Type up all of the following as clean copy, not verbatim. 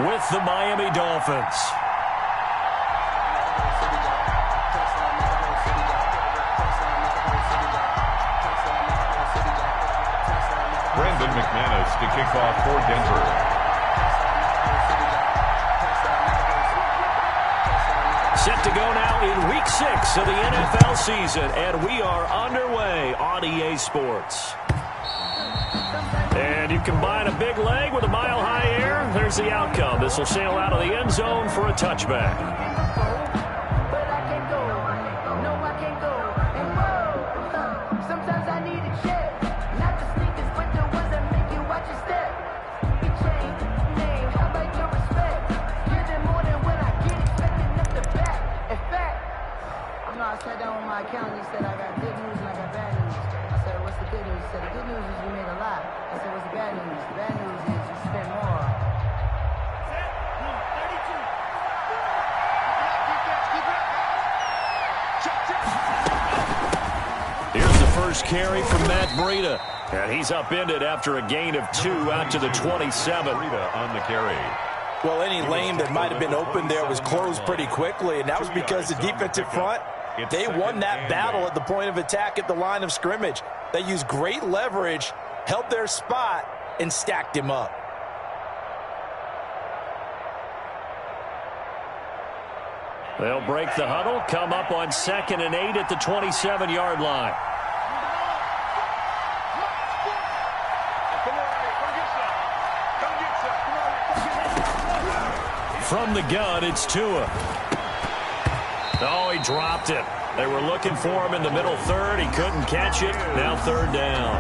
with the Miami Dolphins. Brandon McManus to kick off for Denver. Set to go now in Week 6 of the NFL season, and we are underway on EA Sports. And you combine a big leg with a mile-high air, there's the outcome. This will sail out of the end zone for a touchback. Carry from Matt Breida, and he's upended after a gain of 2 out to the 27. Breida on the carry. Well, any lane that might have been open there was closed pretty quickly, and that was because the defensive front, they won that battle at the point of attack at the line of scrimmage. They used great leverage, held their spot, and stacked him up. They'll break the huddle, come up on 2nd and 8 at the 27-yard line. From the gun, it's Tua. Oh, he dropped it. They were looking for him in the middle third. He couldn't catch it. Now 3rd down.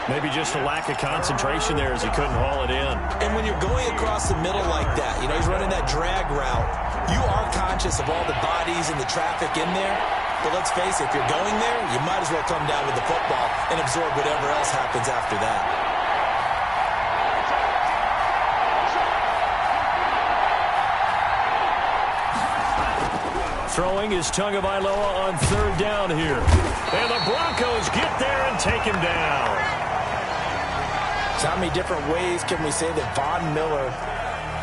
Maybe just a lack of concentration there as he couldn't haul it in. And when you're going across the middle like that, you know, he's running that drag route, you are conscious of all the bodies and the traffic in there. But let's face it, if you're going there, you might as well come down with the football and absorb whatever else happens after that. Throwing is Tagovailoa on 3rd down here. And the Broncos get there and take him down. So how many different ways can we say that Von Miller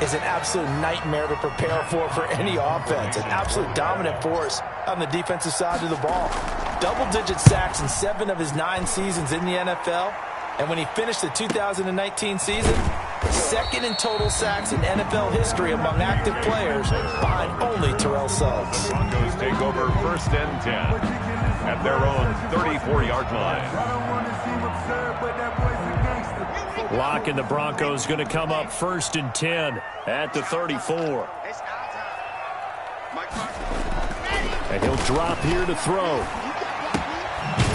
is an absolute nightmare to prepare for any offense? An absolute dominant force on the defensive side of the ball. Double-digit sacks in 7 of his 9 seasons in the NFL. And when he finished the 2019 season, 2nd in total sacks in NFL history among active players, behind only Terrell Suggs. Broncos take over 1st and 10 at their own 34-yard line. Lock and the Broncos going to come up 1st and 10 at the 34. And he'll drop here to throw.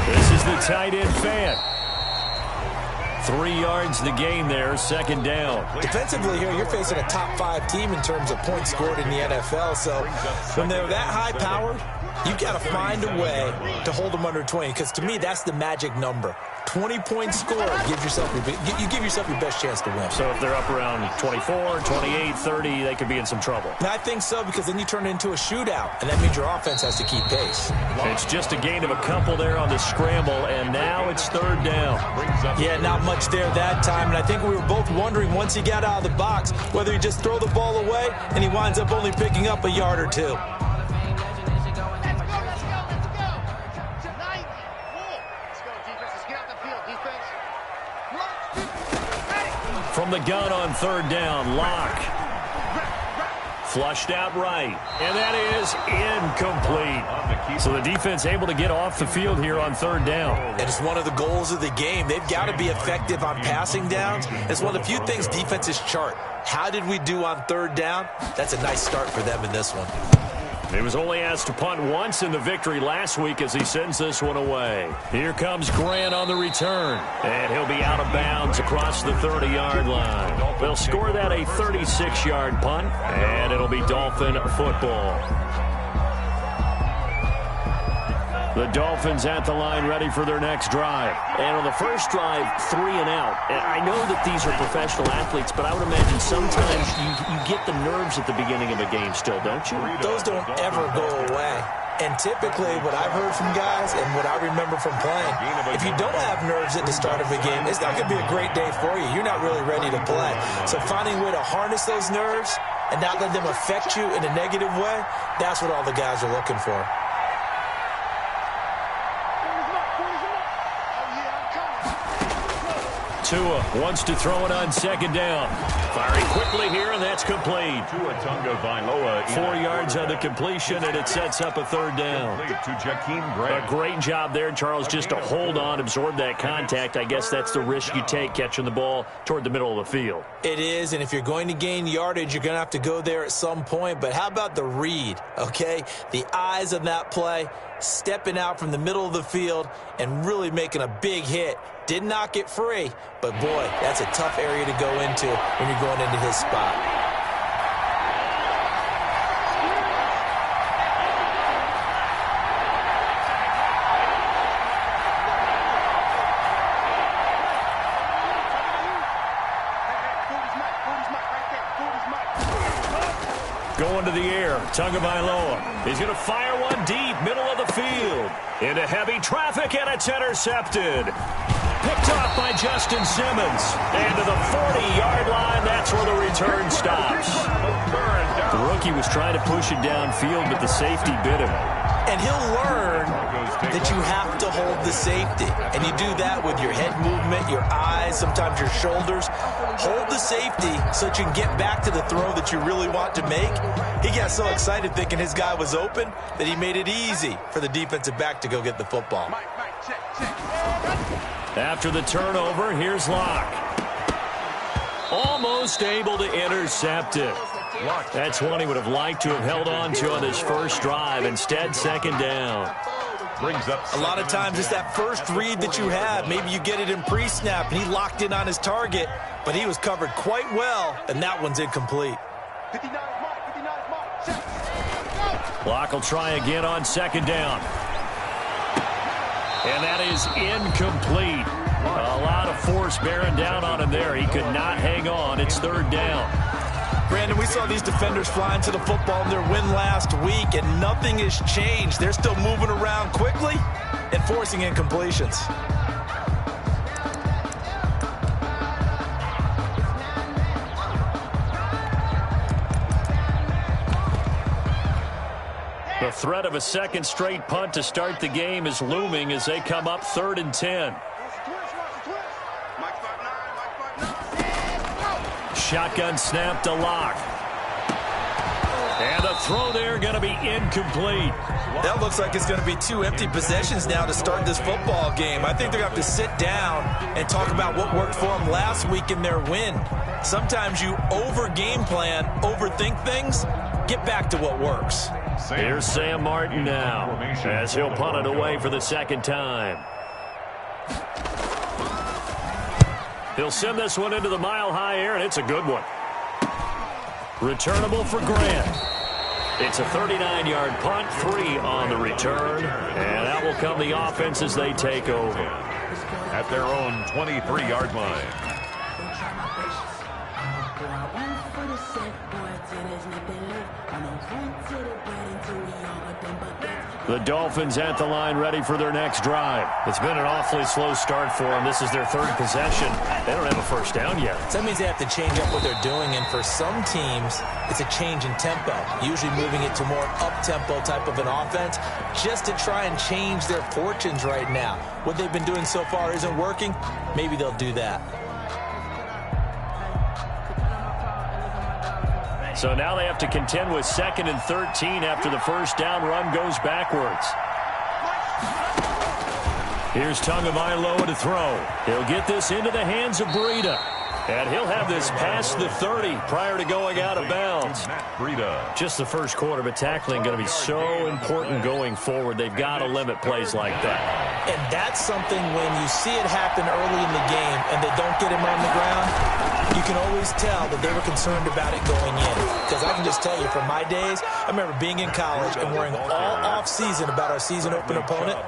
This is the tight end fan. 3 yards the gain there, 2nd down. Defensively here, you're facing a top 5 team in terms of points scored in the NFL. So when they're that high powered, you've got to find a way to hold them under 20. Because to me, that's the magic number. 20 points scored, you give yourself your best chance to win. So if they're up around 24, 28, 30, they could be in some trouble. And I think so, because then you turn it into a shootout, and that means your offense has to keep pace. It's just a gain of a couple there on the scramble, and now it's 3rd down. Yeah, not much there that time, and I think we were both wondering once he got out of the box whether he just throw the ball away, and he winds up only picking up a yard or 2. From the gun on 3rd down, Locke. Flushed out right. And that is incomplete. So the defense able to get off the field here on 3rd down. And it's one of the goals of the game. They've got to be effective on passing downs. It's one of the few things defenses chart. How did we do on 3rd down? That's a nice start for them in this one. He was only asked to punt once in the victory last week as he sends this one away. Here comes Grant on the return. And he'll be out of bounds across the 30-yard line. They'll score that a 36-yard punt, and it'll be Dolphin football. The Dolphins at the line ready for their next drive. And on the first drive, 3 and out. And I know that these are professional athletes, but I would imagine sometimes you get the nerves at the beginning of a game still, don't you? Those don't ever go away. And typically what I've heard from guys and what I remember from playing, if you don't have nerves at the start of a game, it's not going to be a great day for you. You're not really ready to play. So finding a way to harness those nerves and not let them affect you in a negative way, that's what all the guys are looking for. Tua wants to throw it on second down. Firing quickly here, and that's complete. Tua Tagovailoa. 4 yards on the completion, and it sets up a third down. To Jakeem Grant. A great job there, Charles, just to hold on, absorb that contact. I guess that's the risk you take, catching the ball toward the middle of the field. It is, and if you're going to gain yardage, you're going to have to go there at some point. But how about the read, okay? The eyes of that play, stepping out from the middle of the field and really making a big hit. Did not get free, but boy, that's a tough area to go into when you're going into his spot. Going to the air, Tagovailoa. He's going to fire one deep, middle of the field. Into heavy traffic, and it's intercepted. Picked off by Justin Simmons. And to the 40-yard line, that's where the return stops. The rookie was trying to push it downfield, but the safety bit him. And he'll learn that you have to hold the safety. And you do that with your head movement, your eyes, sometimes your shoulders. Hold the safety so that you can get back to the throw that you really want to make. He got so excited thinking his guy was open that he made it easy for the defensive back to go get the football. After the turnover, here's Locke. Almost able to intercept it. That's one he would have liked to have held on to on his first drive. Instead, second down. Brings up a lot of times it's that first read that you have. Maybe you get it in pre-snap, and he locked in on his target, but he was covered quite well, and that one's incomplete. Locke will try again on second down. And that is incomplete. A lot of force bearing down on him there. He could not hang on. It's third down. Brandon, we saw these defenders flying to the football in their win last week, and nothing has changed. They're still moving around quickly and forcing incompletions. The threat of a second straight punt to start the game is looming as they come up 3rd and 10. Shotgun snap to Locke. And the throw there going to be incomplete. That looks like it's going to be 2 empty possessions now to start this football game. I think they're going to have to sit down and talk about what worked for them last week in their win. Sometimes you over-game plan, overthink things, get back to what works. Here's Sam Martin now as he'll punt it away for the second time. He'll send this one into the mile-high air, and it's a good one. Returnable for Grant. It's a 39-yard punt, 3 on the return, and that will come the offense as they take over. At their own 23-yard line. The Dolphins at the line ready for their next drive. It's been an awfully slow start for them. This is their 3rd possession. They don't have a first down yet. So that means they have to change up what they're doing, and for some teams, it's a change in tempo, usually moving it to more up-tempo type of an offense just to try and change their fortunes right now. What they've been doing so far isn't working. Maybe they'll do that. So now they have to contend with 2nd and 13 after the first down run goes backwards. Here's Tagovailoa to throw. He'll get this into the hands of Breida. And he'll have this past the 30 prior to going out of bounds. Just the first quarter, but tackling going to be so important going forward. They've got to limit plays like that. And that's something when you see it happen early in the game and they don't get him on the ground, you can always tell that they were concerned about it going in. Because I can just tell you, from my days, I remember being in college and worrying all off-season about our season open opponent,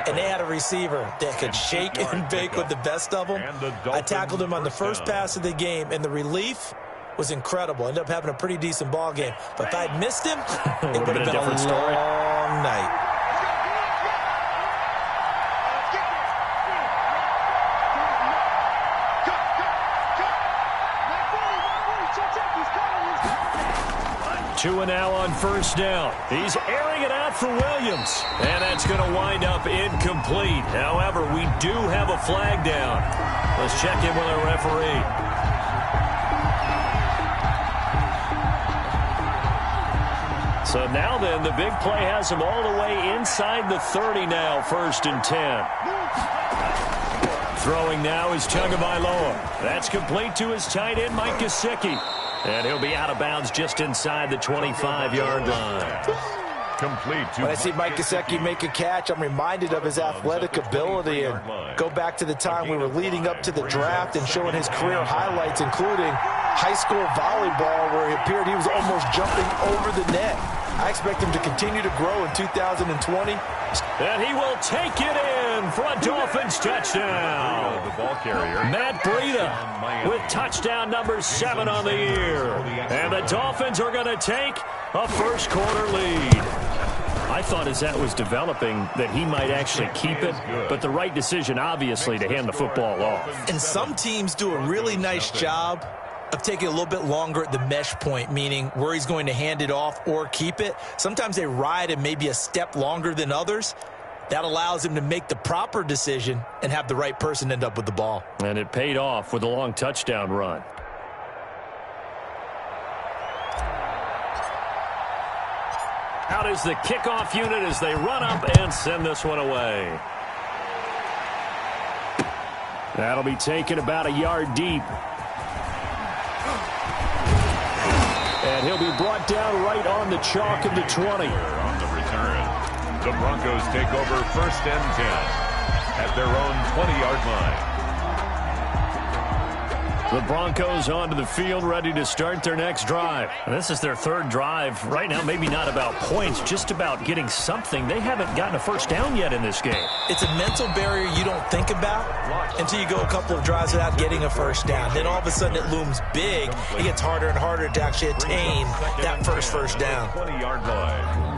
and they had a receiver that could shake and bake with the best of them. I tackled him on the first pass of the game, and the relief was incredible. Ended up having a pretty decent ball game. But if I'd missed him, it would have been a long night. Two and now on first down. He's airing it out for Williams. And that's going to wind up incomplete. However, we do have a flag down. Let's check in with our referee. So now then, the big play has him all the way inside the 30 now, 1st and 10. Throwing now is Tagovailoa. That's complete to his tight end, Mike Gesicki. And he'll be out of bounds just inside the 25-yard line. Complete. When I see Mike Gesicki make a catch, I'm reminded of his athletic ability. And go back to the time we were leading up to the draft and showing his career highlights, including high school volleyball, where it appeared he was almost jumping over the net. I expect him to continue to grow in 2020. And he will take it in for a Dolphins touchdown. The ball carrier, Matt Breida with touchdown number 7 on the year. And the Dolphins are going to take a first-quarter lead. I thought as that was developing that he might actually keep it, but the right decision, obviously, to hand the football off. And some teams do a really nice job of taking a little bit longer at the mesh point, meaning where he's going to hand it off or keep it. Sometimes they ride him maybe a step longer than others. That allows him to make the proper decision and have the right person end up with the ball. And it paid off with a long touchdown run. Out is the kickoff unit as they run up and send this one away. That'll be taken about a yard deep. And he'll be brought down right on the chalk of the 20. On the return, the Broncos take over 1st and 10 at their own 20-yard line. The Broncos onto the field, ready to start their next drive. And this is their 3rd drive. Right now, maybe not about points, just about getting something. They haven't gotten a first down yet in this game. It's a mental barrier you don't think about until you go a couple of drives without getting a first down. Then all of a sudden it looms big. It gets harder and harder to actually attain that first down. 20-yard line.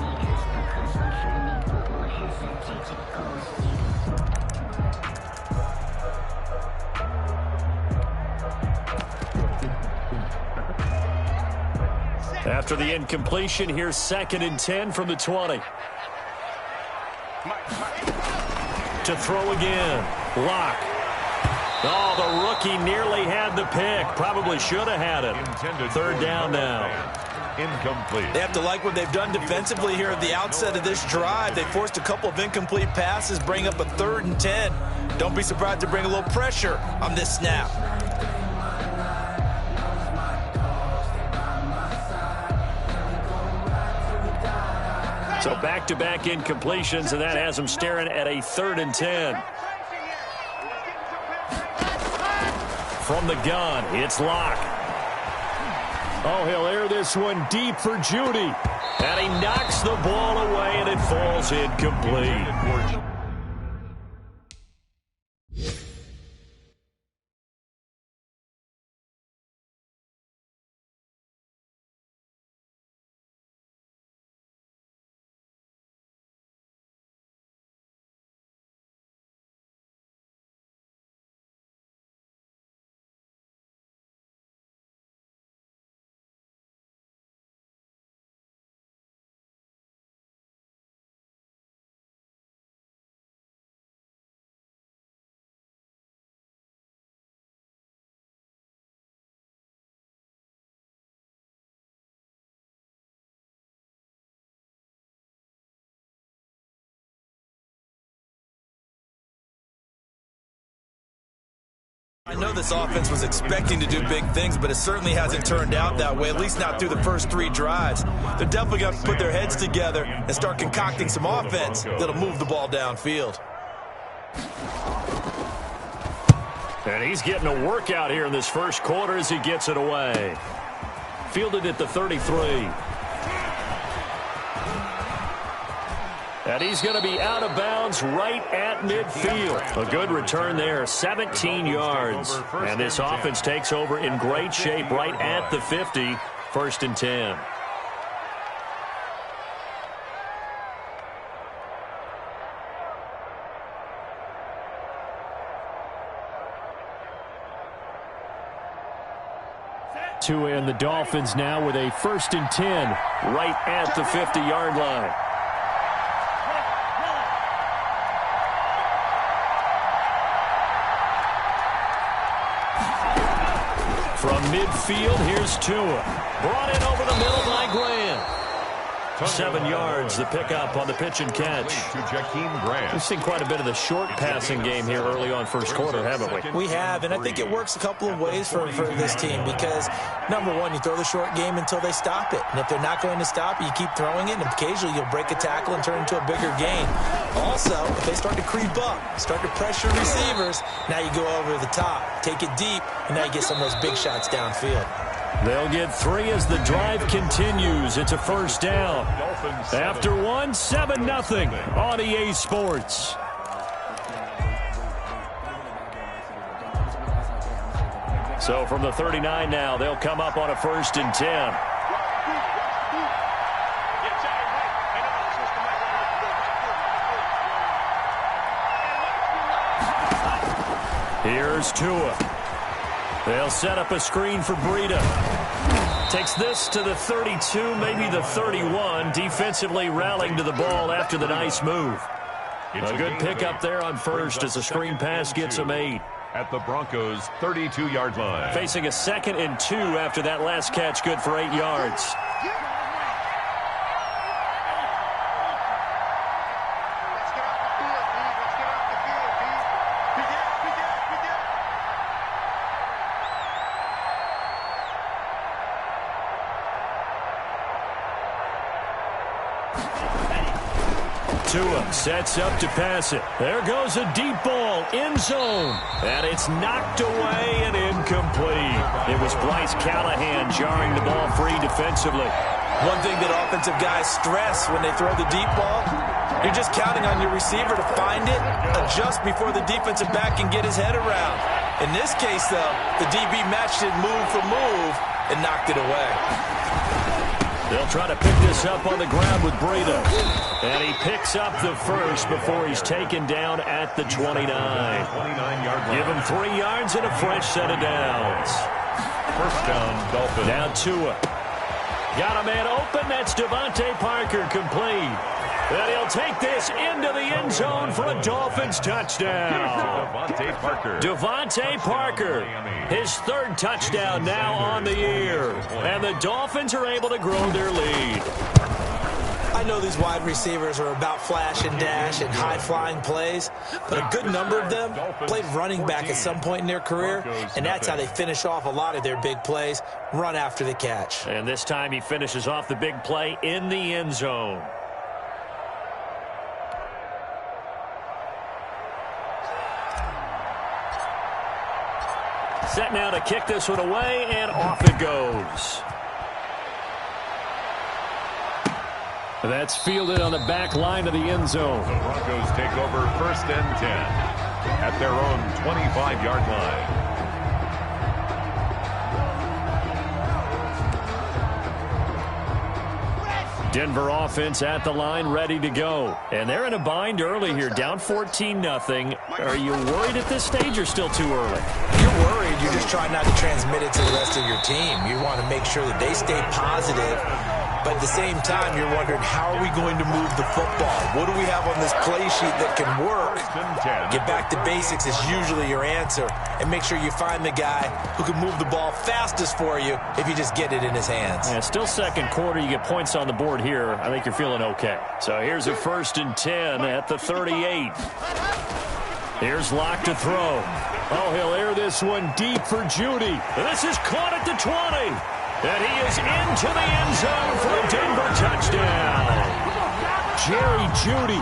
After the incompletion, here's 2nd and 10 from the 20. To throw again. Lock. Oh, the rookie nearly had the pick. Probably should have had it. 3rd down now. Incomplete. They have to like what they've done defensively here at the outset of this drive. They forced a couple of incomplete passes, bring up a 3rd and 10. Don't be surprised to bring a little pressure on this snap. So back-to-back incompletions, and that has them staring at a 3rd and 10. From the gun, it's Locke. Oh, he'll air this one deep for Judy. And he knocks the ball away, and it falls incomplete. I know this offense was expecting to do big things, but it certainly hasn't turned out that way, at least not through the first 3 drives. They're definitely going to put their heads together and start concocting some offense that'll move the ball downfield. And he's getting a workout here in this first quarter as he gets it away. Fielded at the 33. And he's going to be out of bounds right at midfield. A good return there, 17 yards. And this offense takes over in great shape right at the 50, 1st and 10. Tua and the Dolphins now with a 1st and 10 right at the 50-yard line. From midfield, here's Tua. Brought in over the middle by Grant. 7 yards, the pickup on the pitch and catch. We've seen quite a bit of the short passing game here early on first quarter, haven't we? We have, and I think it works a couple of ways for this team because, number one, you throw the short game until they stop it. And if they're not going to stop it, you keep throwing it, and occasionally you'll break a tackle and turn into a bigger gain. Also, if they start to creep up, start to pressure receivers, now you go over the top, take it deep, and now you get some of those big shots downfield. They'll get 3 as the drive continues. It's a 1st down. After 1, 7-0 on EA Sports. So from the 39 now, they'll come up on a 1st and 10. Here's Tua. They'll set up a screen for Breida. Takes this to the 32, maybe the 31. Defensively rallying to the ball after the nice move. A good pickup there on 1st as the screen pass gets him 8. At the Broncos' 32-yard line. Facing a 2nd and 2 after that last catch, good for 8 yards. Tua sets up to pass it. There goes a deep ball, end zone. And it's knocked away and incomplete. It was Bryce Callahan jarring the ball free defensively. One thing that offensive guys stress when they throw the deep ball, you're just counting on your receiver to find it, adjust before the defensive back can get his head around. In this case, though, the DB matched it move for move and knocked it away. They'll try to pick this up on the ground with Breida. And he picks up the 1st before he's taken down at the 29. Give him 3 yards and a fresh set of downs. 1st down, Dolphins. Now Tua. Got a man open. That's Devontae Parker complete. And he'll take this into the end zone for a Dolphins touchdown. Devontae Parker, his 3rd touchdown now on the year. And the Dolphins are able to grow their lead. I know these wide receivers are about flash and dash and high-flying plays, but a good number of them played running back at some point in their career, and that's how they finish off a lot of their big plays, run after the catch. And this time he finishes off the big play in the end zone. Set now to kick this one away, and off it goes. That's fielded on the back line of the end zone. The Broncos take over 1st and 10 at their own 25-yard line. Denver offense at the line, ready to go. And they're in a bind early here, down 14-0. Are you worried at this stage or still too early? You're worried. You're just trying not to transmit it to the rest of your team. You want to make sure that they stay positive. But at the same time, you're wondering, how are we going to move the football? What do we have on this play sheet that can work? Get back to basics is usually your answer. And make sure you find the guy who can move the ball fastest for you if you just get it in his hands. Yeah, still 2nd quarter. You get points on the board here. I think you're feeling okay. So here's a 1st and 10 at the 38. Here's Locke to throw. Oh, he'll air this one deep for Judy. This is caught at the 20. And he is into the end zone for a Denver touchdown. Jerry Jeudy,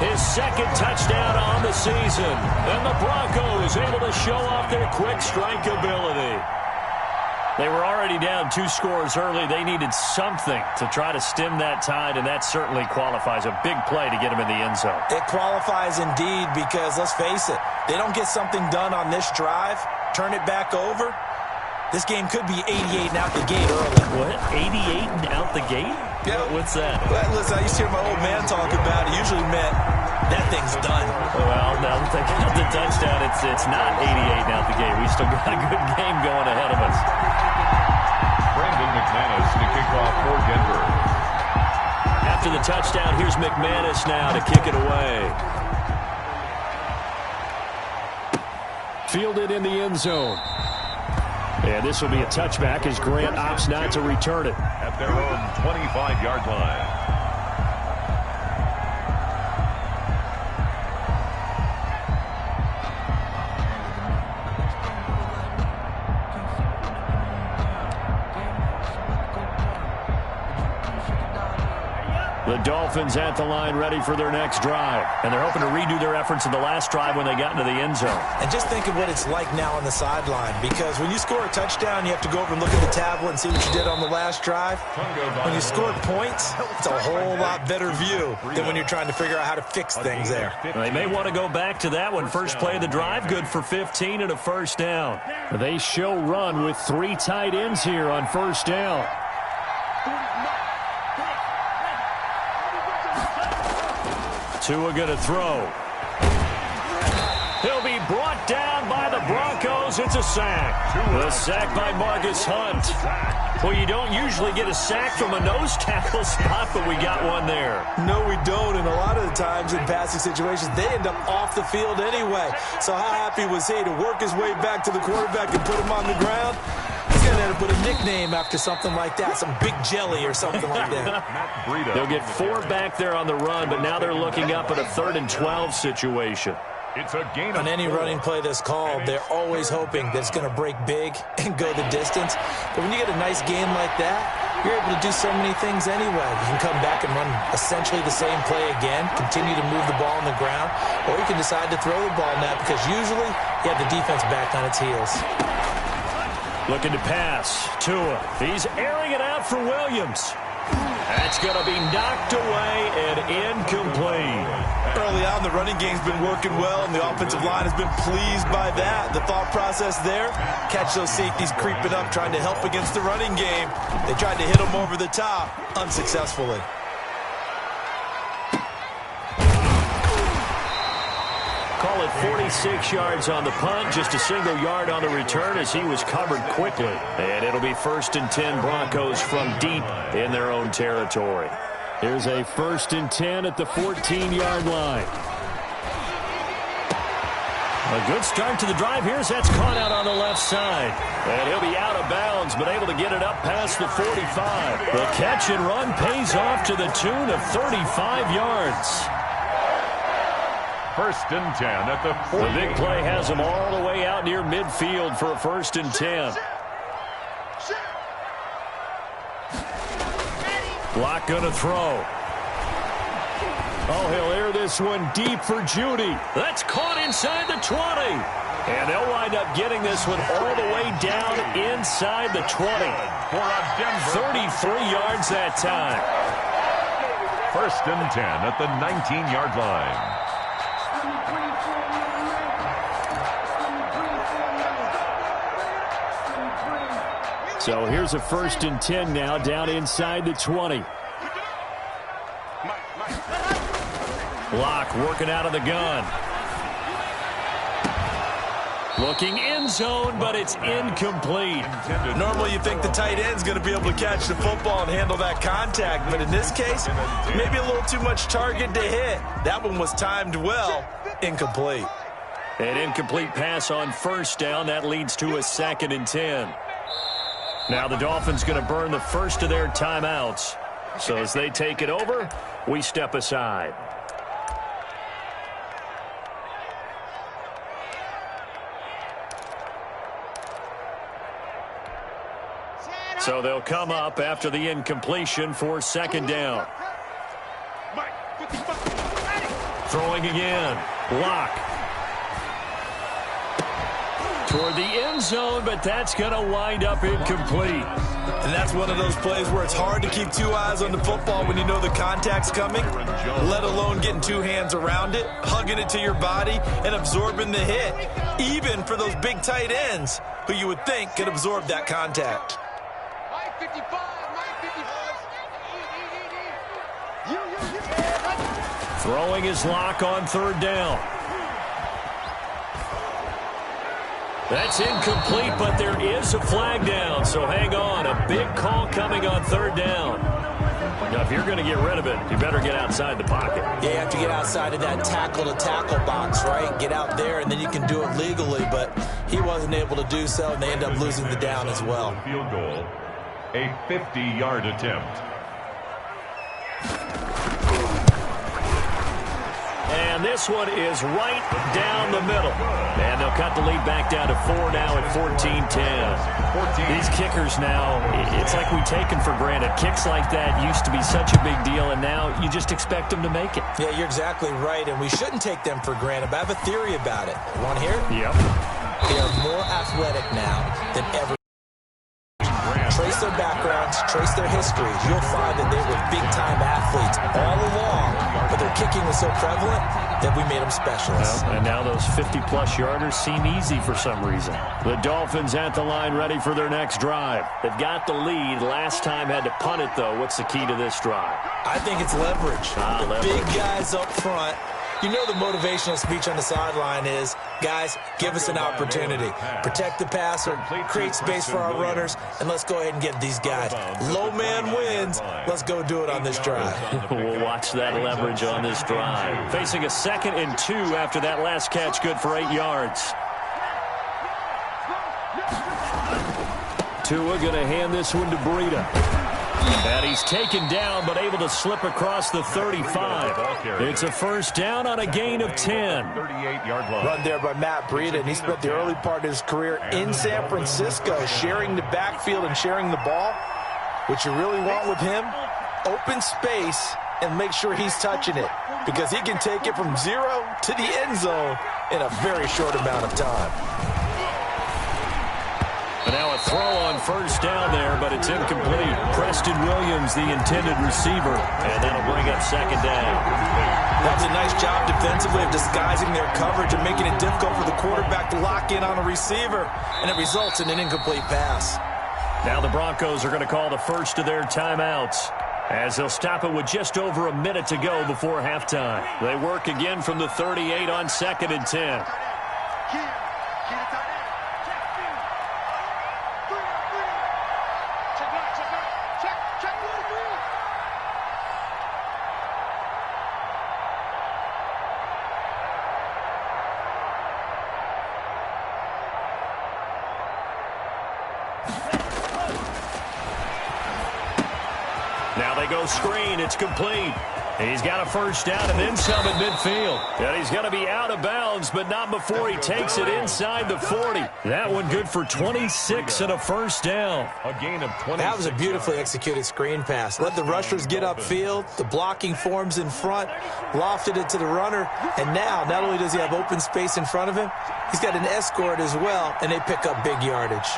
his second touchdown on the season. And the Broncos able to show off their quick strike ability. They were already down 2 scores early. They needed something to try to stem that tide, and that certainly qualifies. A big play to get them in the end zone. It qualifies indeed because, let's face it, they don't get something done on this drive, turn it back over, this game could be 88 and out the gate early. What? 88 and out the gate? Yeah. What's that? Well, listen, I used to hear my old man talk about it. Usually meant that thing's done. Well, now that they got the touchdown, it's not 88 and out the gate. We still got a good game going ahead of us. Brandon McManus to kick off for Denver. After the touchdown, here's McManus now to kick it away. Fielded in the end zone. And this will be a touchback as Grant opts not to return it. At their own 25-yard line. The Dolphins at the line ready for their next drive. And they're hoping to redo their efforts in the last drive when they got into the end zone. And just think of what it's like now on the sideline, because when you score a touchdown, you have to go over and look at the tablet and see what you did on the last drive. When you scored points, it's a whole lot better view than when you're trying to figure out how to fix things there. They may want to go back to that one. First play of the drive, good for 15 and a first down. They show run with 3 tight ends here on first down. Tua going to throw. He'll be brought down by the Broncos. It's a sack. The sack by Marcus Hunt. Well, you don't usually get a sack from a nose tackle spot, but we got one there. No, we don't, and a lot of the times in passing situations, they end up off the field anyway. So how happy was he to work his way back to the quarterback and put him on the ground? He's going to end up with a nickname after something like that, some Big Jelly or something like that. They'll get 4 back there on the run, but now they're looking up at a 3rd and 12 situation. It's a gain On any running play that's called, they're always hoping that it's going to break big and go the distance. But when you get a nice game like that, you're able to do so many things anyway. You can come back and run essentially the same play again, continue to move the ball on the ground, or you can decide to throw the ball now because usually you have the defense back on its heels. Looking to pass. Tua. He's airing it out for Williams. That's going to be knocked away and incomplete. Early on, the running game's been working well, and the offensive line has been pleased by that. The thought process there, catch those safeties creeping up, trying to help against the running game. They tried to hit them over the top, unsuccessfully. Call it 46 yards on the punt, just a single yard on the return as he was covered quickly. And it'll be 1st and 10 Broncos from deep in their own territory. Here's a 1st and 10 at the 14-yard line. A good start to the drive here as that's caught out on the left side. And he'll be out of bounds, but able to get it up past the 45. The catch and run pays off to the tune of 35 yards. 1st and 10 at the 40. The big play has them all the way out near midfield for a 1st and 10. Block going to throw. Oh, he'll air this one deep for Jeudy. That's caught inside the 20. And they'll wind up getting this one all the way down inside the 20. 33 yards that time. 1st and 10 at the 19-yard line. So here's a 1st and 10 now down inside the 20. Block working out of the gun. Looking end zone, but it's incomplete. Normally you think the tight end's going to be able to catch the football and handle that contact, but in this case, maybe a little too much target to hit. That one was timed well. Incomplete. An incomplete pass on 1st down. That leads to a 2nd and 10. Now the Dolphins going to burn the first of their timeouts. So as they take it over, we step aside. So they'll come up after the incompletion for 2nd down. Throwing again. Lock. Toward the end zone, but that's going to wind up incomplete. And that's one of those plays where it's hard to keep two eyes on the football when you know the contact's coming, let alone getting two hands around it, hugging it to your body, and absorbing the hit, even for those big tight ends who you would think could absorb that contact. Throwing his lock on third down. That's incomplete, but there is a flag down, so hang on. A big call coming on third down. Now, if you're going to get rid of it, you better get outside the pocket. Yeah, you have to get outside of that tackle-to-tackle box, right? Get out there, and then you can do it legally, but he wasn't able to do so, and they end up losing the down as well. Field goal, a 50-yard attempt. And this one is right down the middle. And they'll cut the lead back down to 4 now at 14-10. These kickers now, it's like we take them for granted. Kicks like that used to be such a big deal, and now you just expect them to make it. Yeah, you're exactly right, and we shouldn't take them for granted, but I have a theory about it. You want to hear it? Yep. They are more athletic now than ever. Trace their backgrounds, trace their histories. You'll find that they were big-time athletes all along, but their kicking was so prevalent that we made them specialists. Well, and now those 50-plus yarders seem easy for some reason. The Dolphins at the line ready for their next drive. They've got the lead. Last time had to punt it, though. What's the key to this drive? I think it's leverage. Leverage. Big guys up front. You know the motivational speech on the sideline is, guys, give us an opportunity. Protect the passer, create space for our runners, and let's go ahead and get these guys. Low man wins. Let's go do it on this drive. We'll watch that leverage on this drive. Facing a 2nd and 2 after that last catch, good for 8 yards. Tua going to hand this one to Breida. And he's taken down, but able to slip across the 35. It's a first down on a gain of 10. 38-yard line. Run there by Matt Breida, and he spent the early part of his career in San Francisco, sharing the backfield and sharing the ball. What you really want with him, open space and make sure he's touching it, because he can take it from 0 to the end zone in a very short amount of time. And now a throw on first down there, but it's incomplete. Preston Williams, the intended receiver, and that'll bring up 2nd down. That was a nice job defensively of disguising their coverage and making it difficult for the quarterback to lock in on a receiver, and it results in an incomplete pass. Now the Broncos are going to call the first of their timeouts, as they'll stop it with just over a minute to go before halftime. They work again from the 38 on 2nd and 10. Now they go screen. It's complete. He's got a first down and then some at midfield. And he's going to be out of bounds, but not before he takes it inside the 40. That one good for 26 and a first down. A gain of 20. That was a beautifully executed screen pass. Let the rushers get upfield. The blocking forms in front. Lofted it to the runner. And now, not only does he have open space in front of him, he's got an escort as well, and they pick up big yardage.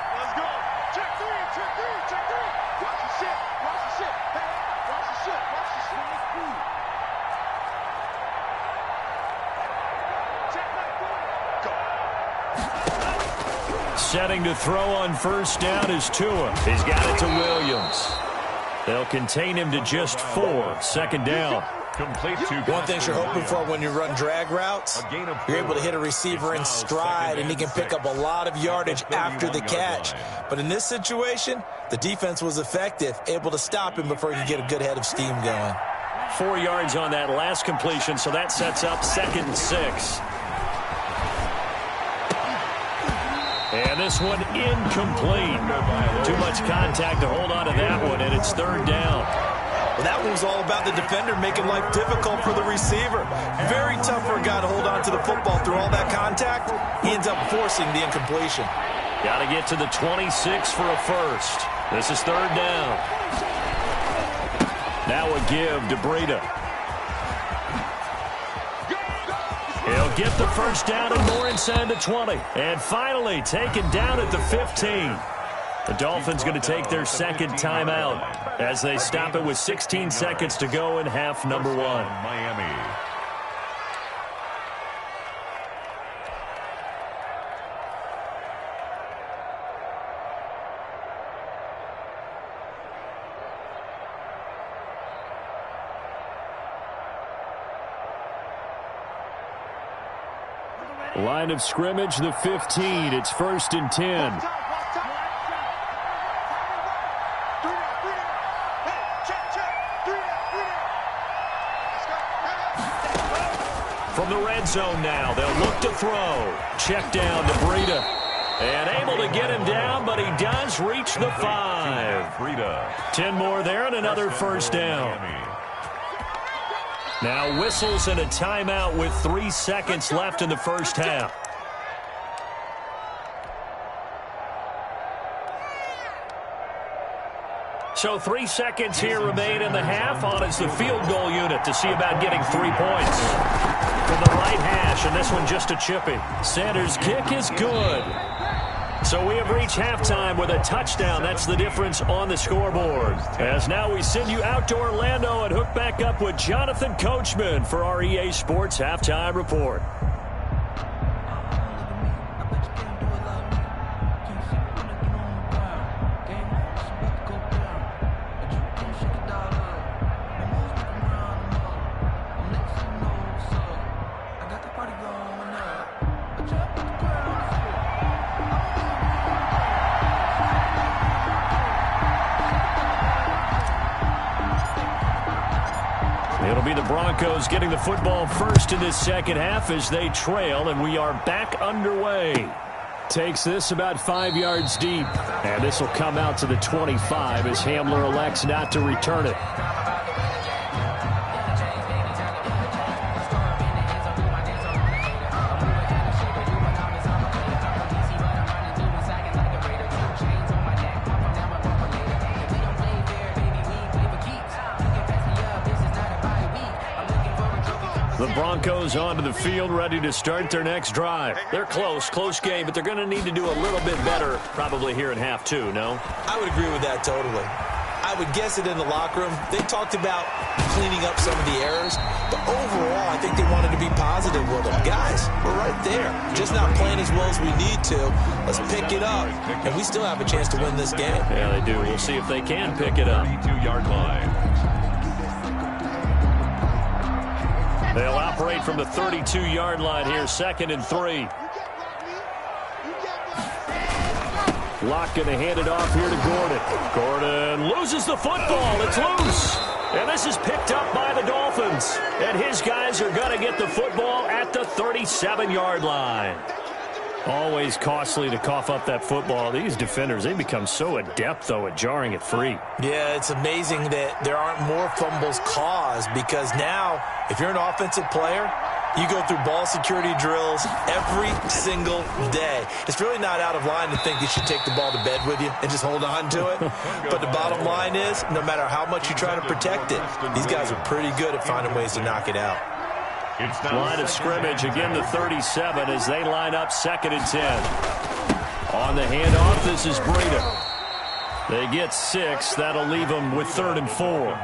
Setting to throw on first down is Tua. He's got it to Williams. They'll contain him to just 4. 2nd down. Complete to One thing you're hoping for when you run drag routes, you're able to hit a receiver in stride, and he can pick up a lot of yardage after the catch. But in this situation, the defense was effective, able to stop him before he could get a good head of steam going. 4 yards on that last completion, so that sets up 2nd and 6. And this one incomplete. Too much contact to hold on to that one, and it's 3rd down. Well, that one was all about the defender making life difficult for the receiver. Very tough for a guy to hold on to the football through all that contact. He ends up forcing the incompletion. Got to get to the 26 for a first. This is 3rd down. Now a give to Breida. He'll get the first down and more inside the 20. And finally taken down at the 15. The Dolphins going to take their second timeout as they stop it with 16 seconds to go in half number 1. Miami. Line of scrimmage, the 15. It's 1st and 10. From the red zone now, they'll look to throw. Check down to Breida. And able to get him down, but he does reach the 5. 10 more there and another first down. Now whistles and a timeout with 3 seconds left in the first half. So 3 seconds here remain in the half. On is the field goal unit to see about getting 3 points. From the right hash, and this one just a chippy. Sanders' kick is good. So we have reached halftime with a touchdown. That's the difference on the scoreboard. As now we send you out to Orlando and hook back up with Jonathan Coachman for our EA Sports Halftime Report. It'll be the Broncos getting the football first in this second half as they trail, and we are back underway. Takes this about 5 yards deep, and this will come out to the 25 as Hamler elects not to return it. The Broncos onto the field, ready to start their next drive. They're close game, but they're going to need to do a little bit better probably here in half 2, no? I would agree with that totally. I would guess it in the locker room. They talked about cleaning up some of the errors, but overall, I think they wanted to be positive with them. Guys, we're right there. Just not playing as well as we need to. Let's pick it up, and we still have a chance to win this game. Yeah, they do. We'll see if they can pick it up. 32-yard line. They'll operate from the 32-yard line here, 2nd and 3. Locke going to hand it off here to Gordon. Gordon loses the football. It's loose. And this is picked up by the Dolphins. And his guys are going to get the football at the 37-yard line. Always costly to cough up that football. These defenders, they become so adept, though, at jarring it free. Yeah, it's amazing that there aren't more fumbles caused because now, if you're an offensive player, you go through ball security drills every single day. It's really not out of line to think you should take the ball to bed with you and just hold on to it. But the bottom line is, no matter how much you try to protect it, these guys are pretty good at finding ways to knock it out. Line of scrimmage, again the 37 as they line up 2nd and 10. On the handoff, this is Breida. They get 6. That'll leave them with 3rd and 4.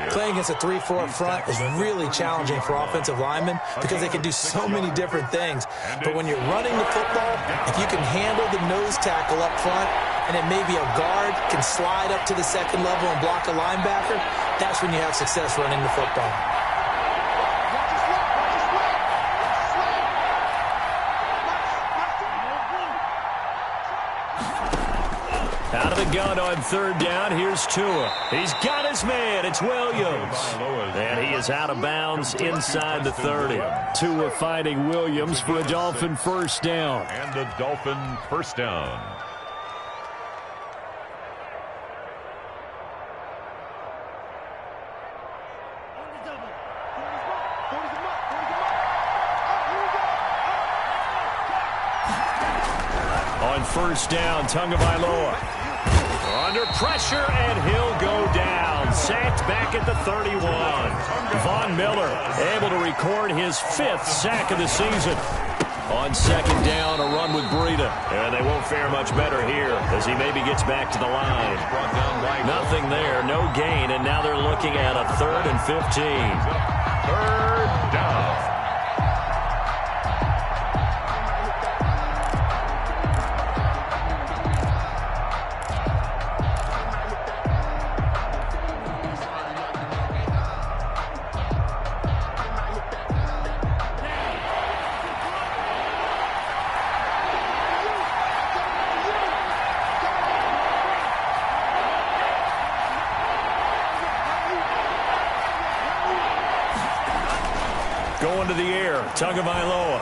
Playing against a 3-4 front is really challenging for offensive linemen because they can do so many different things. But when you're running the football, if you can handle the nose tackle up front, and then maybe a guard can slide up to the 2nd level and block a linebacker, that's when you have success running the football. Out of the gun on 3rd down. Here's Tua. He's got his man. It's Williams. And he is out of bounds inside the 30. Tua finding Williams for a Dolphin first down. And a Dolphin first down. On first down, Tagovailoa. Under pressure, and he'll go down. Sacked sacked back at the 31. Von Miller able to record his 5th sack of the season. On second down, a run with Breida. And they won't fare much better here as he maybe gets back to the line. Nothing there, no gain, and now they're looking at a 3rd and 15. 3rd down. Going to the air, Tagovailoa.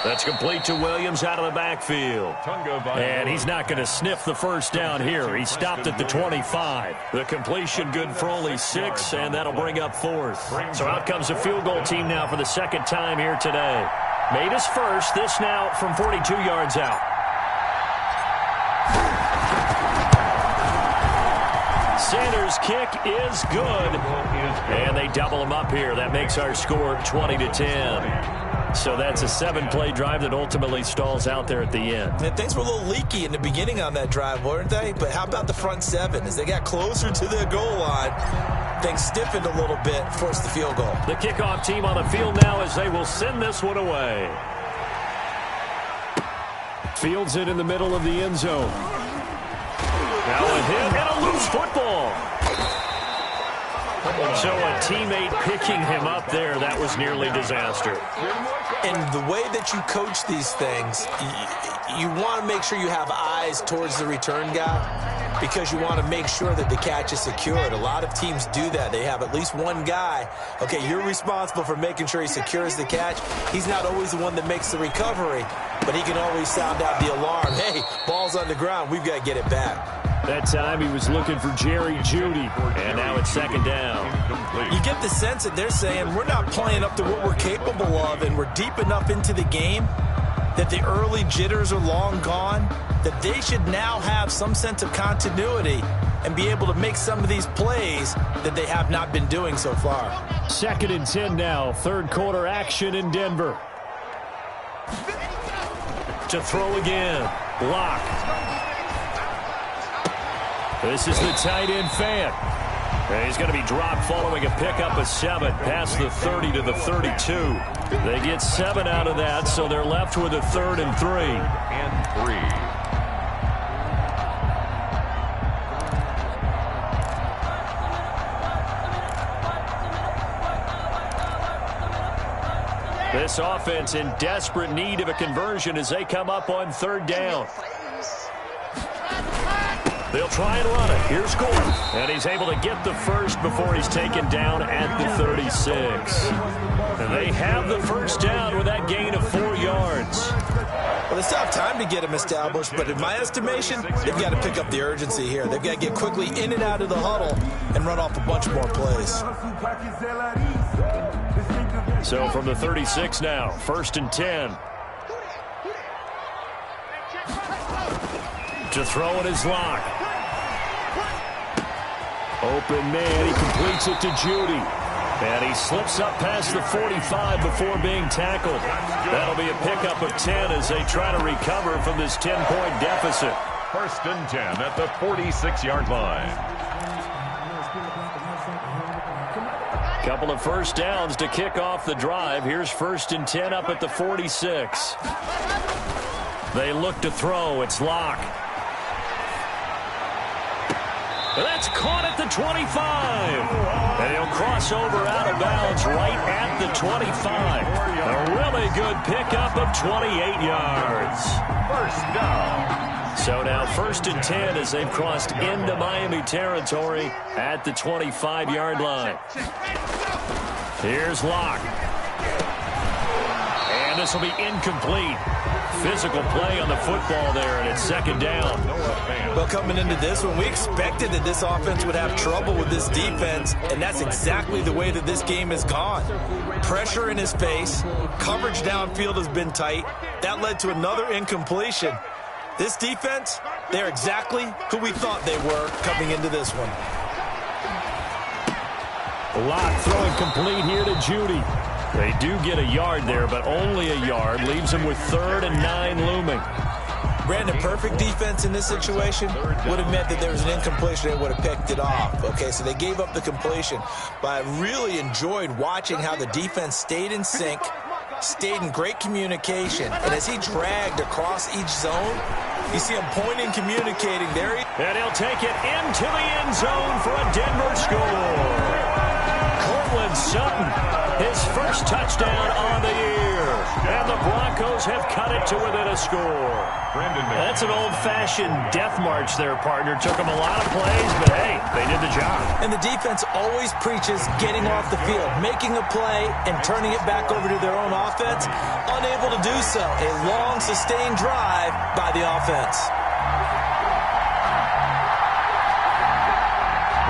That's complete to Williams out of the backfield. And he's not going to sniff the first down here. He stopped at the 25. The completion good for only 6, and that'll bring up 4th. So out comes a field goal team now for the 2nd time here today. Made his first, this now from 42 yards out. Sanders' kick is good. And they double him up here. That makes our score 20-10. So that's a 7-play drive that ultimately stalls out there at the end. And things were a little leaky in the beginning on that drive, weren't they? But how about the front 7? As they got closer to the goal line, things stiffened a little bit, forced the field goal. The kickoff team on the field now as they will send this one away. Fields it in the middle of the end zone. Now a hit and a loose football. So a teammate picking him up there, that was nearly disaster. And the way that you coach these things, you want to make sure you have eyes towards the return guy because you want to make sure that the catch is secured. A lot of teams do that. They have at least one guy. Okay, you're responsible for making sure he secures the catch. He's not always the one that makes the recovery, but he can always sound out the alarm. Hey, ball's on the ground. We've got to get it back. That time he was looking for Jerry Jeudy, and now it's 2nd down. You get the sense that they're saying we're not playing up to what we're capable of, and we're deep enough into the game that the early jitters are long gone, that they should now have some sense of continuity and be able to make some of these plays that they have not been doing so far. 2nd and 10 now, 3rd quarter action in Denver. To throw again, Lock. This is the tight end fan. And he's going to be dropped following a pickup of 7 past the 30 to the 32. They get 7 out of that, so they're left with a 3rd and 3. This offense in desperate need of a conversion as they come up on 3rd down. They'll try and run it. Here's Gordon. And he's able to get the first before he's taken down at the 36. And they have the first down with that gain of 4 yards. Well, they still have time to get him established, but in my estimation, they've got to pick up the urgency here. They've got to get quickly in and out of the huddle and run off a bunch more plays. So from the 36 now, 1st and 10. To throw it is Lock. Open man, he completes it to Jeudy. And he slips up past the 45 before being tackled. That'll be a pickup of 10 as they try to recover from this 10-point deficit. 1st and 10 at the 46-yard line. Couple of first downs to kick off the drive. Here's 1st and 10 up at the 46. They look to throw. It's Lock. That's caught at the 25. And he'll cross over out of bounds right at the 25. A really good pickup of 28 yards. 1st down. So now 1st and 10 as they've crossed into Miami territory at the 25-yard line. Here's Lock. And this will be incomplete. Physical play on the football there, and it's 2nd down. Well, coming into this one, we expected that this offense would have trouble with this defense, and that's exactly the way that this game has gone. Pressure in his face, coverage downfield has been tight. That led to another incompletion. This defense, they're exactly who we thought they were coming into this one. Lott throwing complete here to Judy. They do get a yard there, but only a yard. Leaves them with 3rd and 9 looming. Brandon, perfect defense in this situation would have meant that there was an incompletion and would have picked it off. Okay, so they gave up the completion. But I really enjoyed watching how the defense stayed in sync, stayed in great communication. And as he dragged across each zone, you see him pointing, communicating. There and he'll take it into the end zone for a Denver score. Cortland Sutton, his first touchdown on the year. And the Broncos have cut it to within a score. That's an old-fashioned death march there, partner. Took them a lot of plays, but hey, they did the job. And the defense always preaches getting off the field, making a play, and turning it back over to their own offense. Unable to do so. A long, sustained drive by the offense.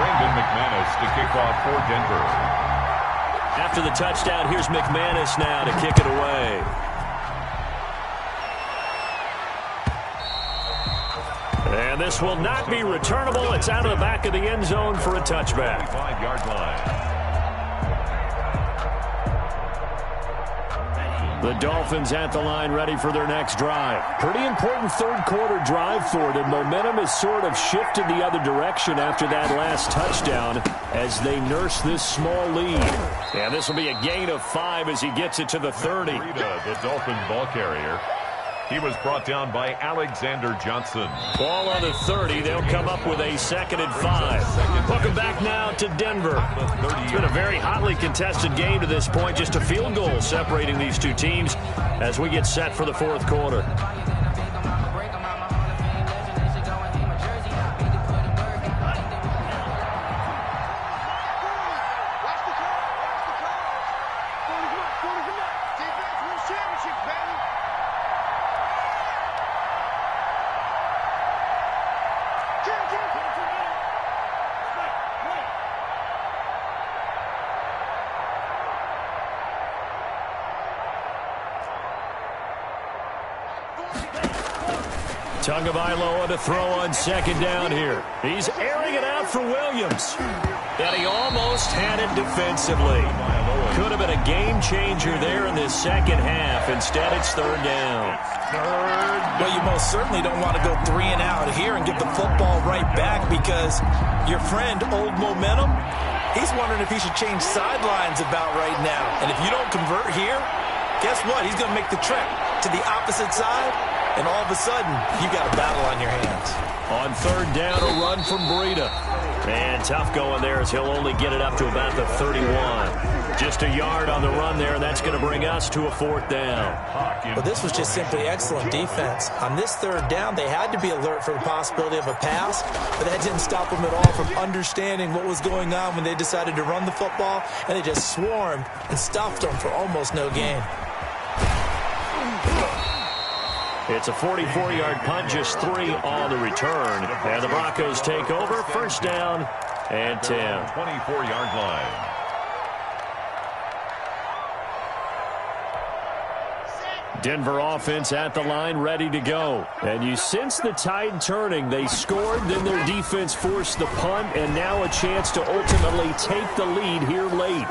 Brandon McManus to kick off for Denver. After the touchdown, here's McManus now to kick it away. And this will not be returnable. It's out of the back of the end zone for a touchback. 5-yard line. The Dolphins at the line ready for their next drive. Pretty important third-quarter drive for them. Momentum has sort of shifted the other direction after that last touchdown as they nurse this small lead. And this will be a gain of 5 as he gets it to the 30. The Dolphin ball carrier. He was brought down by Alexander Johnson. Ball on the 30. They'll come up with a 2nd and 5. Welcome back now to Denver. It's been a very hotly contested game to this point. Just a field goal separating these two teams as we get set for the 4th quarter. Tagovailoa to throw on 2nd down here. He's airing it out for Williams. And he almost had it defensively. Could have been a game changer there in this 2nd half. Instead, it's 3rd down. Well, you most certainly don't want to go 3 and out here and give the football right back because your friend, Old Momentum, he's wondering if he should change sidelines about right now. And if you don't convert here, guess what? He's going to make the trek to the opposite side. And all of a sudden, you got a battle on your hands. On 3rd down, a run from Breida. And tough going there as he'll only get it up to about the 31. Just a yard on the run there, and that's going to bring us to a 4th down. Well, this was just simply excellent defense. On this 3rd down, they had to be alert for the possibility of a pass, but that didn't stop them at all from understanding what was going on when they decided to run the football, and they just swarmed and stuffed them for almost no gain. It's a 44-yard punt, just 3 on the return. And the Broncos take over, 1st down and 10. 24-yard line. Denver offense at the line, ready to go. And you sense the tide turning. They scored, then their defense forced the punt, and now a chance to ultimately take the lead here late.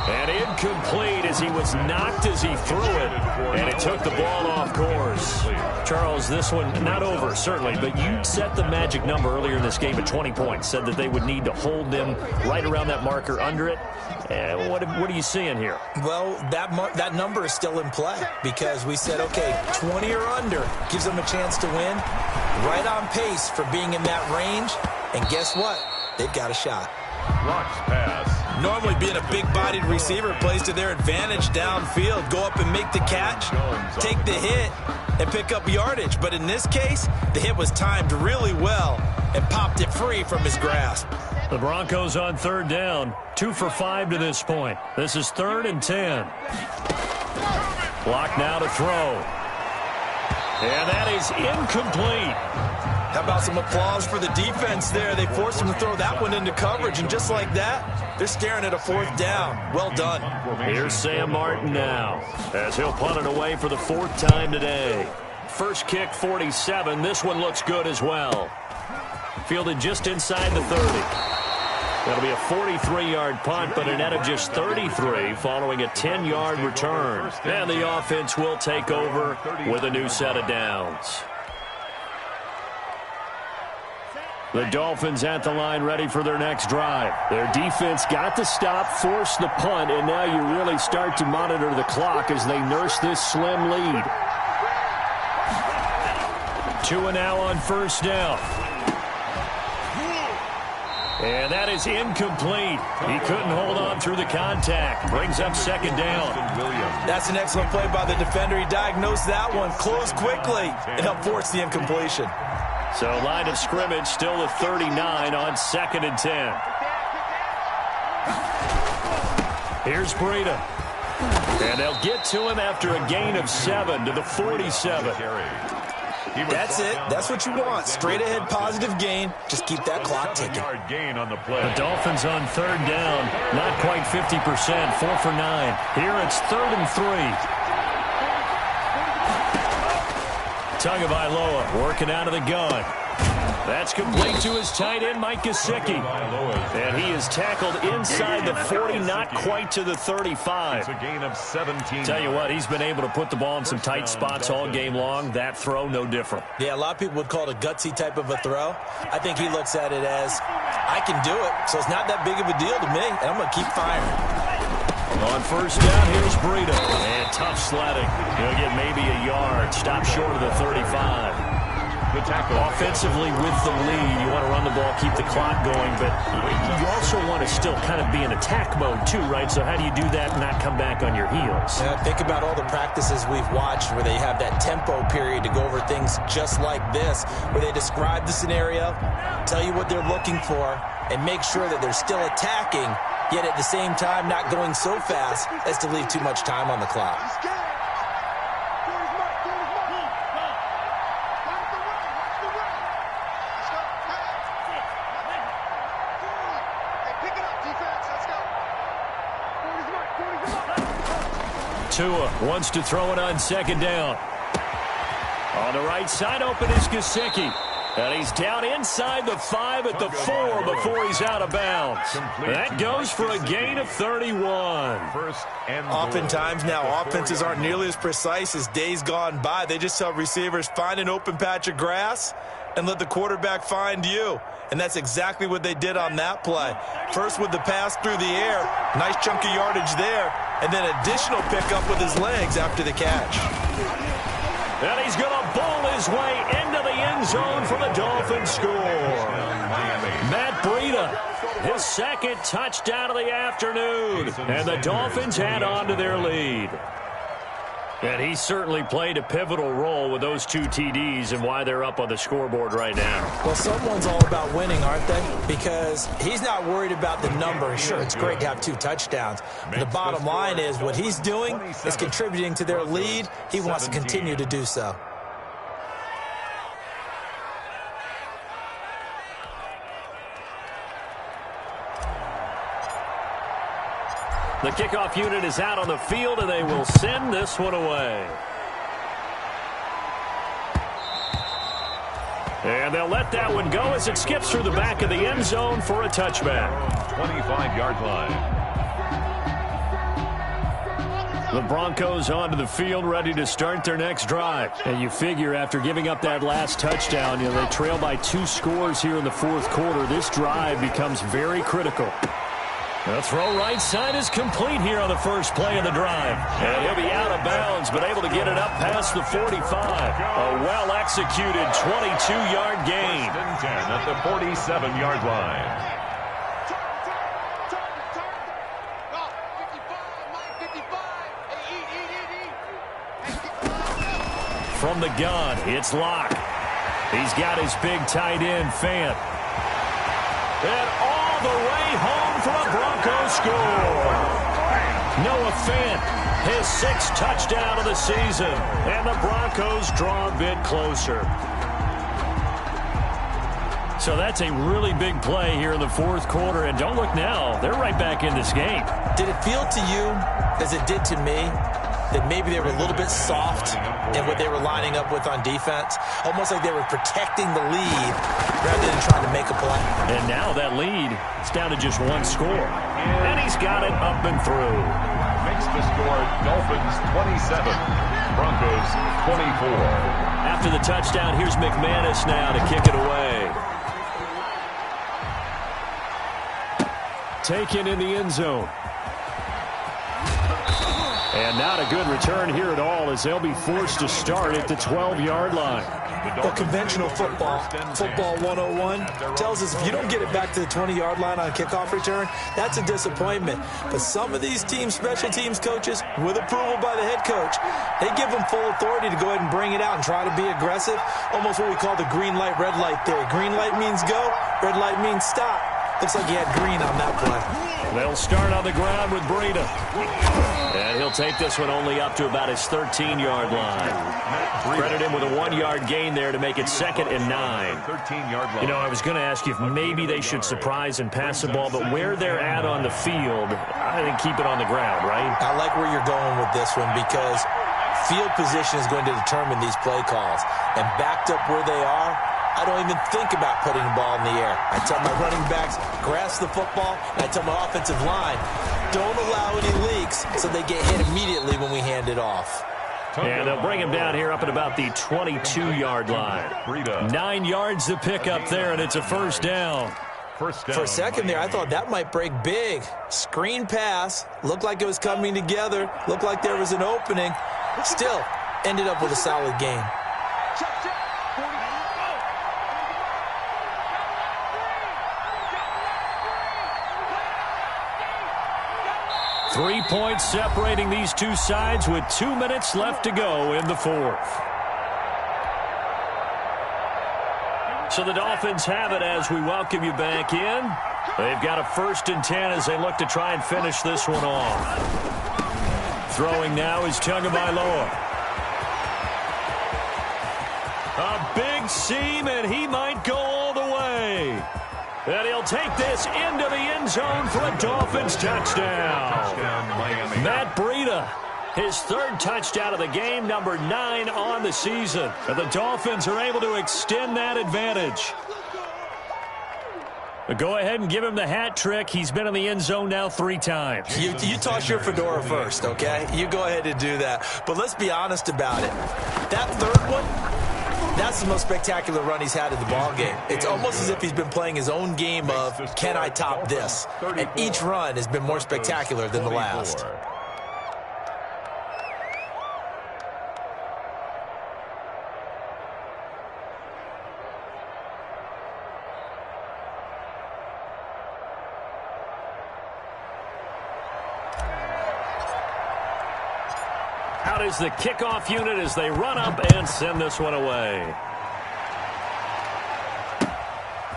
And incomplete as he was knocked as he threw it, and it took the ball off course. Charles, this one not over, certainly, but you set the magic number earlier in this game at 20 points, said that they would need to hold them right around that marker under it. And what are you seeing here? Well, that number is still in play because we said, okay, 20 or under gives them a chance to win. Right on pace for being in that range, and guess what? They've got a shot. Rocks pass. Normally being a big-bodied receiver plays to their advantage downfield. Go up and make the catch, take the hit, and pick up yardage. But in this case, the hit was timed really well and popped it free from his grasp. The Broncos on 3rd down, 2 for 5 to this point. This is 3rd and 10. Clock now to throw. And that is incomplete. How about some applause for the defense there? They forced him to throw that one into coverage, and just like that, they're staring at a 4th down. Well done. Here's Sam Martin now as he'll punt it away for the 4th time today. First kick, 47. This one looks good as well. Fielded just inside the 30. That'll be a 43-yard punt, but a net of just 33 following a 10-yard return. And the offense will take over with a new set of downs. The Dolphins at the line ready for their next drive. Their defense got the stop, forced the punt, and now you really start to monitor the clock as they nurse this slim lead. 2 now on first down. And that is incomplete. He couldn't hold on through the contact. Brings up second down. That's an excellent play by the defender. He diagnosed that one, closed quickly, and helped force the incompletion. So line of scrimmage still the 39 on 2nd and 10. Here's Breida. And they'll get to him after a gain of 7 to the 47. That's it. That's what you want. Straight ahead positive gain. Just keep that clock ticking. The Dolphins on 3rd down. Not quite 50%. 4 for 9. Here it's 3rd and 3. Tagovailoa working out of the gun. That's complete to his tight end, Mike Gesicki. And he is tackled inside the 40, not quite to the 35. It's a gain of 17. Tell you what, he's been able to put the ball in some tight spots all game long. That throw, no different. Yeah, a lot of people would call it a gutsy type of a throw. I think he looks at it as, I can do it, so it's not that big of a deal to me, and I'm going to keep firing. On first down, here's Breida. And tough sledding. He'll get maybe a yard. Stop short of the 35. The tackle. Offensively with the lead, you want to run the ball, keep the clock going, but you also want to still kind of be in attack mode too, right? So how do you do that and not come back on your heels? Yeah, think about all the practices we've watched where they have that tempo period to go over things just like this, where they describe the scenario, tell you what they're looking for, and make sure that they're still attacking, yet at the same time not going so fast as to leave too much time on the clock. Tua wants to throw it on 2nd down. On the right side, open is Gesicki. And he's down inside the 5 at the 4 before he's out of bounds. That goes for a gain of 31. Oftentimes now, offenses aren't nearly as precise as days gone by. They just tell receivers, find an open patch of grass and let the quarterback find you. And that's exactly what they did on that play. First with the pass through the air, nice chunk of yardage there, and then additional pickup with his legs after the catch. And he's going to bowl his way into the end zone for the Dolphins score. Matt Breida, his 2nd touchdown of the afternoon. And the Dolphins add on to their lead. And he certainly played a pivotal role with those 2 TDs and why they're up on the scoreboard right now. Well, someone's all about winning, aren't they? Because he's not worried about the number. Sure, it's great to have 2 touchdowns. But the bottom line is what he's doing is contributing to their lead. He wants to continue to do so. The kickoff unit is out on the field, and they will send this one away. And they'll let that one go as it skips through the back of the end zone for a touchback. 25-yard line. The Broncos onto the field, ready to start their next drive. And you figure after giving up that last touchdown, they trail by 2 scores here in the 4th quarter. This drive becomes very critical. The throw right side is complete here on the first play of the drive. And he'll be out of bounds, but able to get it up past the 45. A well-executed 22-yard gain. 10 at the 47-yard line. From the gun, it's Locke. He's got his big tight end, Fant. And all the way home for a Broncos score. Noah Fant, his 6th touchdown of the season. And the Broncos draw a bit closer. So that's a really big play here in the 4th quarter. And don't look now, they're right back in this game. Did it feel to you, as it did to me, that maybe they were a little bit soft in what they were lining up with on defense? Almost like they were protecting the lead rather than trying to make a play. And now that lead It's down to just one score. And he's got it up and through. Makes the score Dolphins 27, Broncos 24. After the touchdown, here's McManus now to kick it away. Taken in the end zone. And not a good return here at all as they'll be forced to start at the 12-yard line. Well, conventional football 101, tells us if you don't get it back to the 20-yard line on a kickoff return, that's a disappointment. But some of these teams, special teams coaches, with approval by the head coach, they give them full authority to go ahead and bring it out and try to be aggressive, almost what we call the green light, red light theory. Green light means go, red light means stop. Looks like he had green on that play. They'll start on the ground with Breida. And he'll take this one only up to about his 13-yard line. Credit him with a 1-yard gain there to make it 2nd and 9. 13-yard line. You know, I was going to ask you if maybe they should surprise and pass the ball, but where they're at on the field, I think keep it on the ground, right? I like where you're going with this one because field position is going to determine these play calls. And backed up where they are, I don't even think about putting the ball in the air. I tell my running backs, grasp the football, and I tell my offensive line, don't allow any leaks so they get hit immediately when we hand it off. And they'll bring him down here up at about the 22-yard line. 9 yards to pick up there, and it's a first down. For a second there, I thought that might break big. Screen pass, looked like it was coming together, looked like there was an opening. Still, ended up with a solid game. 3 points separating these two sides with 2 minutes left to go in the fourth. So the Dolphins have it as we welcome you back in. They've got a 1st and 10 as they look to try and finish this one off. Throwing now is Tagovailoa. A big seam, and he might go all the way. And he'll take this into the end zone for a Dolphins touchdown. Matt Breida, his 3rd touchdown of the game, number 9 on the season. And the Dolphins are able to extend that advantage. But go ahead and give him the hat trick. He's been in the end zone now 3 times. You toss your fedora first, okay? You go ahead and do that. But let's be honest about it. That 3rd one, that's the most spectacular run he's had in the ballgame. It's almost as if he's been playing his own game of, can I top this? And each run has been more spectacular than the last. Out is the kickoff unit as they run up and send this one away.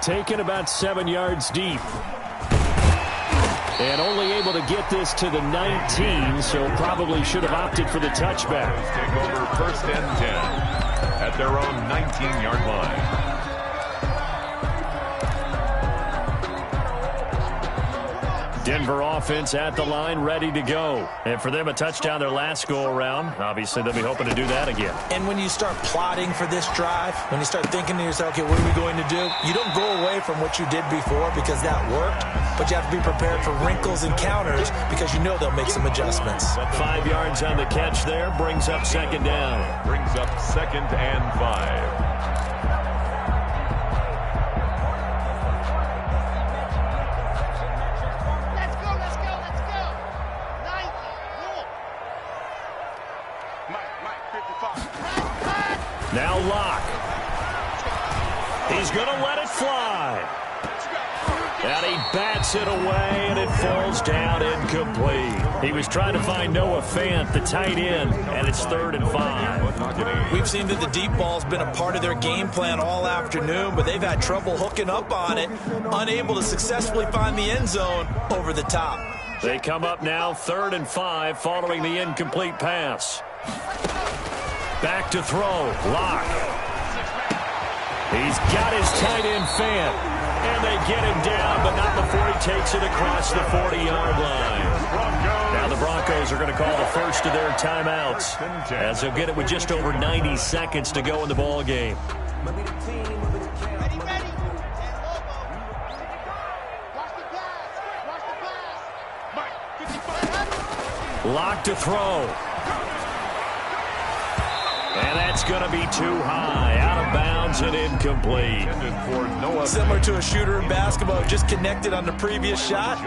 Taken about 7 yards deep. And only able to get this to the 19, so probably should have opted for the touchback. Take over 1st and 10 at their own 19-yard line. Denver offense at the line, ready to go. And for them, a touchdown their last go-around. Obviously, they'll be hoping to do that again. And when you start plotting for this drive, when you start thinking to yourself, okay, what are we going to do? You don't go away from what you did before because that worked, but you have to be prepared for wrinkles and counters because you know they'll make some adjustments. 5 yards on the catch there, brings up 2nd down. Brings up 2nd and 5. Now Locke. He's going to let it fly. And he bats it away, and it falls down incomplete. He was trying to find Noah Fant, the tight end, and it's 3rd and 5. We've seen that the deep ball's been a part of their game plan all afternoon, but they've had trouble hooking up on it, unable to successfully find the end zone over the top. They come up now 3rd and 5 following the incomplete pass. Back to throw. Locke. He's got his tight end Fant. And they get him down, but not before he takes it across the 40-yard line. Now the Broncos are going to call the first of their timeouts, as they'll get it with just over 90 seconds to go in the ball game. Lock to throw. And that's going to be too high. Out of bounds and incomplete. Similar to a shooter in basketball, just connected on the previous shot.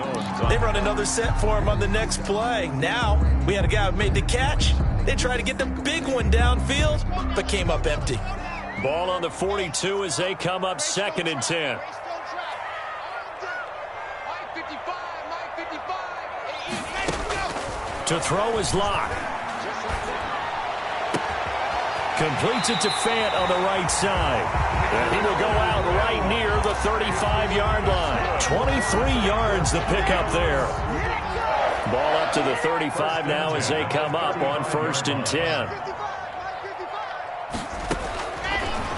They run another set for him on the next play. Now, we had a guy who made the catch. They tried to get the big one downfield, but came up empty. Ball on the 42 as they come up 2nd and 10. To throw is Locke. Completes it to Fant on the right side. And he will go out right near the 35-yard line. 23 yards the pickup there. Ball up to the 35 now as they come up on 1st and 10.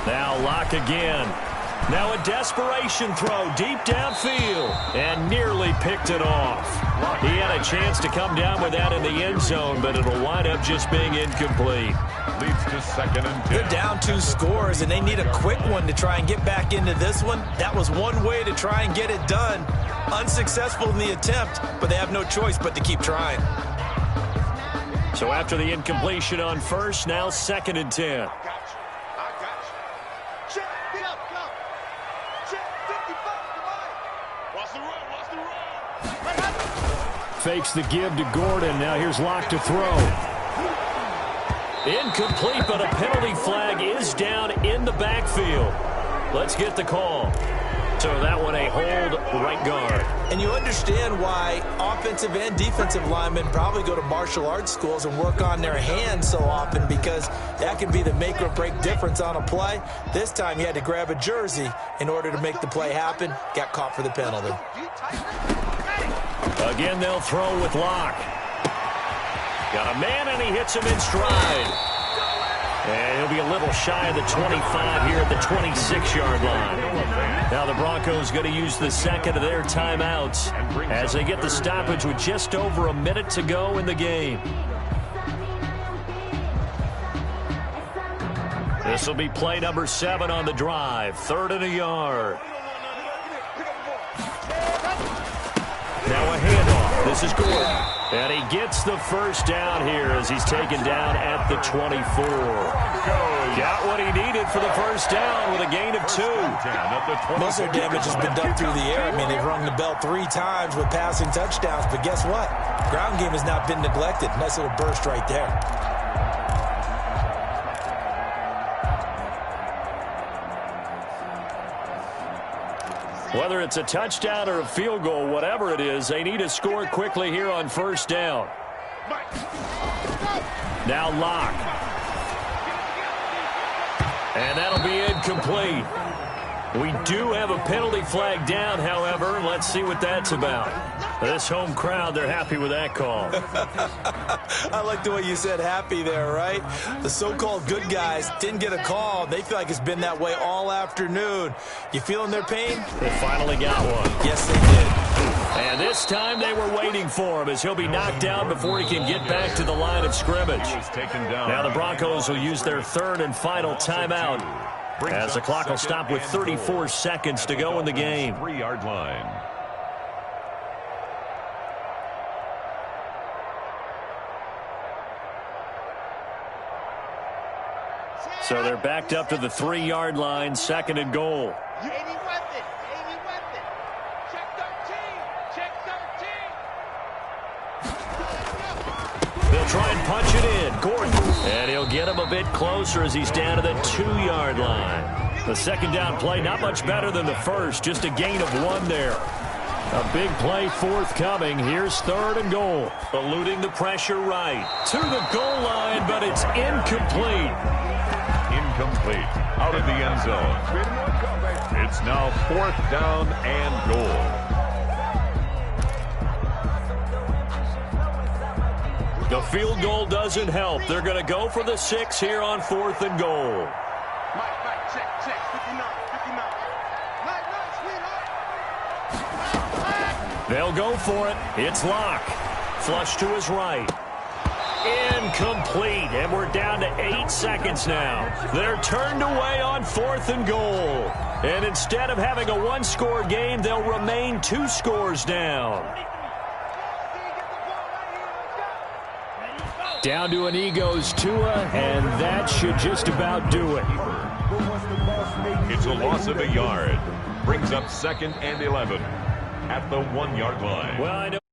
Now Locke again. Now a desperation throw deep downfield and nearly picked it off. He had a chance to come down with that in the end zone, but it'll wind up just being incomplete. Leads to 2nd and 10. They're down 2 scores, and they need a quick one to try and get back into this one. That was one way to try and get it done. Unsuccessful in the attempt, but they have no choice but to keep trying. So after the incompletion on 1st, now 2nd and 10. Fakes the give to Gordon. Now here's Locke to throw. Incomplete, but a penalty flag is down in the backfield. Let's get the call. So that one a hold right guard. And you understand why offensive and defensive linemen probably go to martial arts schools and work on their hands so often, because that can be the make or break difference on a play. This time he had to grab a jersey in order to make the play happen. Got caught for the penalty. Again, they'll throw with Locke. Got a man, and he hits him in stride. And he'll be a little shy of the 25 here at the 26-yard line. Now the Broncos going to use the second of their timeouts as they get the stoppage with just over a minute to go in the game. This will be play number 7 on the drive. 3rd and a yard. Now a handoff. This is Gordon. And he gets the first down here as he's taken down at the 24. Got what he needed for the first down with a gain of 2. Most of their damage has been done through the air. I mean, they've rung the bell 3 times with passing touchdowns. But guess what? Ground game has not been neglected. Nice little burst right there. Whether it's a touchdown or a field goal, whatever it is, they need to score quickly here on 1st down. Now Locke. And that'll be incomplete. We do have a penalty flag down, however. Let's see what that's about. This home crowd, they're happy with that call. I like the way you said happy there, right? The so-called good guys didn't get a call. They feel like it's been that way all afternoon. You feeling their pain? They finally got one. Yes, they did. And this time they were waiting for him as he'll be knocked down before he can get back to the line of scrimmage. Now the Broncos will use their 3rd and final timeout as the clock will stop with 34 seconds to go in the game. 3-yard line. So they're backed up to the 3-yard line, 2nd and goal. They'll try and punch it in. Gordon. And he'll get him a bit closer as he's down to the 2-yard line. The second down play, not much better than the first. Just a gain of 1 there. A big play forthcoming. Here's 3rd and goal. Eluding the pressure right. To the goal line, but it's incomplete. Incomplete. Out of the end zone. It's now 4th down and goal. The field goal doesn't help. They're going to go for the 6 here on 4th and goal. They'll go for it. It's Locke. Flush to his right. Incomplete. And we're down to 8 seconds now. They're turned away on 4th and goal. And instead of having a 1-score game, they'll remain 2 scores down. Down to an goes Tua, and that should just about do it. It's a loss of a yard. Brings up 2nd and 11 at the 1-yard line. Well, I know.